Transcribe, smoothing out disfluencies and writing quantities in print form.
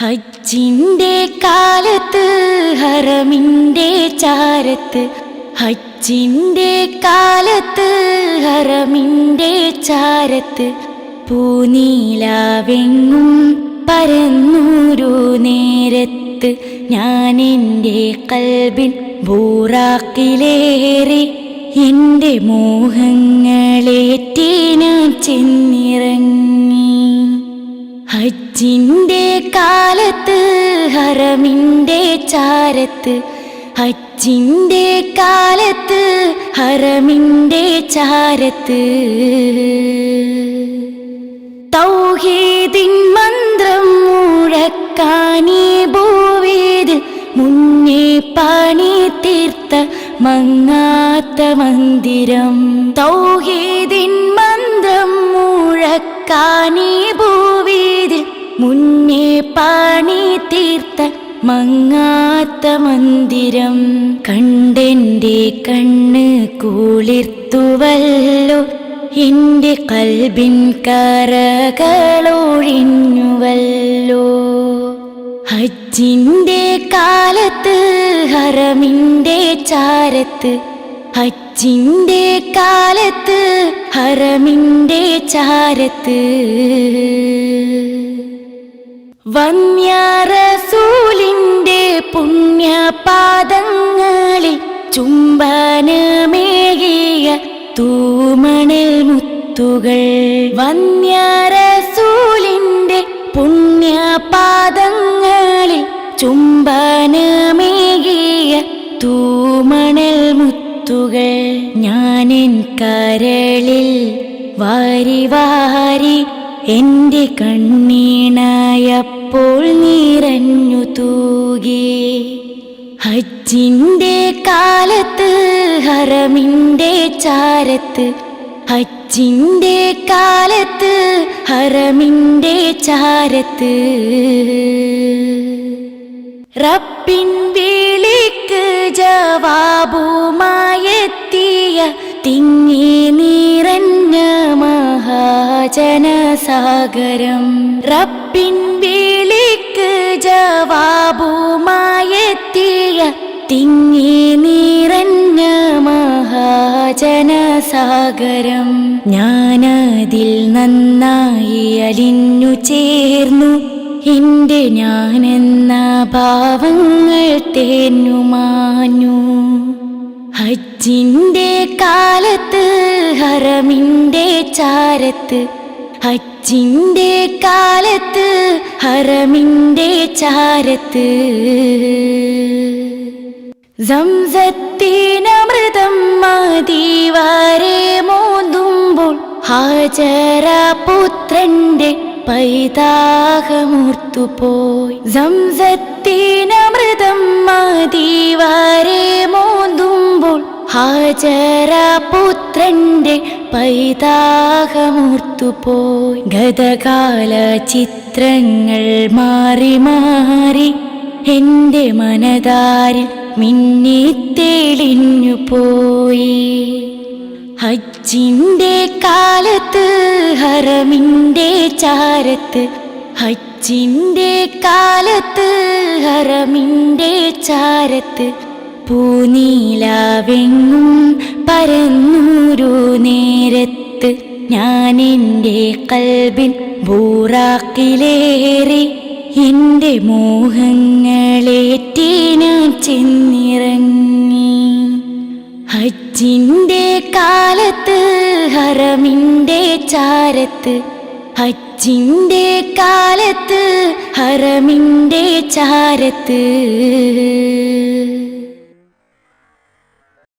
ഹജ്ജിന്റെ കാലത്ത് ഹറമിന്റെ ചാരത്ത്, ഹജ്ജിന്റെ കാലത്ത് ഹറമിന്റെ ചാരത്ത്, പൂനീലാവെങ്ങും പരന്നൂരു നേരത്ത്, ഞാനെൻ്റെ കൽബിൻ ബൂറാക്കിലേറി എൻ്റെ മോഹങ്ങളേറ്റി ഞാൻ ചെന്നിറങ്ങി. ഹജ്ജിന്റെ കാലത്ത് ഹറമിന്റെ ചാരത്ത്, ഹജ്ജിന്റെ കാലത്ത് ഹറമിന്റെ ചാരത്ത്, തൗഹീദിൻ മന്ത്രം മുഴക്കാനീ ഭൂവിത് മുന്നേ പണി തീർത്ത മങ്ങാത്ത മന്ദിരം. തൗഹീദിൻ മന്ത്രം മുഴക്കാനീ ഭൂവിത് മുന്നേ പണി തീർത്ത മങ്ങാത്ത മന്ദിരം. കണ്ടെൻ്റെ കണ്ണ് കുളിർത്തുവല്ലോ, എൻ്റെ കൽബിൻ കറകളൊഴിഞ്ഞുവല്ലോ. ഹജ്ജിന്റെ കാലത്ത് ഹറമിന്റെ ചാരത്ത്, ഹജ്ജിന്റെ കാലത്ത് ഹറമിന്റെ ചാരത്ത്, വന്യ റസൂലിന്റെ പുണ്യപാദങ്ങളിൽ ചുംബനമേകിയ തൂമണൽ മുത്തുകൾ. വന്യ റസൂലിന്റെ പുണ്യപാദങ്ങളിൽ ചുംബനമേകിയ തൂമണൽ മുത്തുകൾ. ഞാനെൻ കരളിൽ വാരി വാരി എൻ്റെ കണ്ണീണയപ്പോൾ നിറഞ്ഞു തൂകി. ഹജ്ജിന്റെ കാലത്ത് ഹറമിന്റെ ചാരത്ത്, ഹജ്ജിന്റെ കാലത്ത് ഹറമിന്റെ ചാരത്ത്, റബ്ബിൻ വിളിക്ക് ജവാബുമായെത്തിയ തിങ്ങി നിറഞ്ഞ മഹാജനസാഗരം. റബ്ബിൻ വിളിക്ക് ജവാബുമായെത്തിയ തിങ്ങി നിറഞ്ഞ മഹാജനസാഗരം. ഞാനതിൽ നന്നായി അലിഞ്ഞു ചേർന്നു, എൻ്റെ ഞാനെന്ന ഭാവങ്ങൾ തേഞ്ഞുമാഞ്ഞു. ഹജ്ജിന്റെ കാലത്ത് ഹറമിന്റെ ചാരത്ത്, ഹജ്ജിന്റെ കാലത്ത് ഹറമിന്റെ ചാരത്ത്, സംസത്തിനമൃതം മദീവരെ മോന്തുമ്പോൾ ഹാജറ പുത്രന്റെ പൈതാഹമൂർത്തുപോയി. സംസത്തിനമൃതം മദീവരെ മോന്തുമ്പോൾ ഹാജറ പുത്രന്റെ പൈതാഹമൂർത്തുപോയി. ഗതകാല ചിത്രങ്ങൾ മാറി മാറി എൻ്റെ മനതാരിൽ മിന്നിത്തെളിഞ്ഞു പോയി. ഹജ്ജിന്റെ കാലത്ത് ഹറമിന്റെ ചാരത്ത്, ഹജ്ജിന്റെ കാലത്ത് ഹറമിന്റെ ചാരത്ത്, പൂനീലാവെങ്ങും പരന്നൂരു നേരത്ത്, ഞാനെൻ്റെ കൽബിൻ ബൂറാക്കിലേറി എൻ്റെ മോഹങ്ങളേറ്റി ഞാൻ ചെന്നിറങ്ങി. ഹജ്ജിന്റെ കാലത്ത് ഹറമിന്റെ ചാരത്ത്, ഹജ്ജിന്റെ കാലത്ത് ഹറമിന്റെ ചാരത്ത്.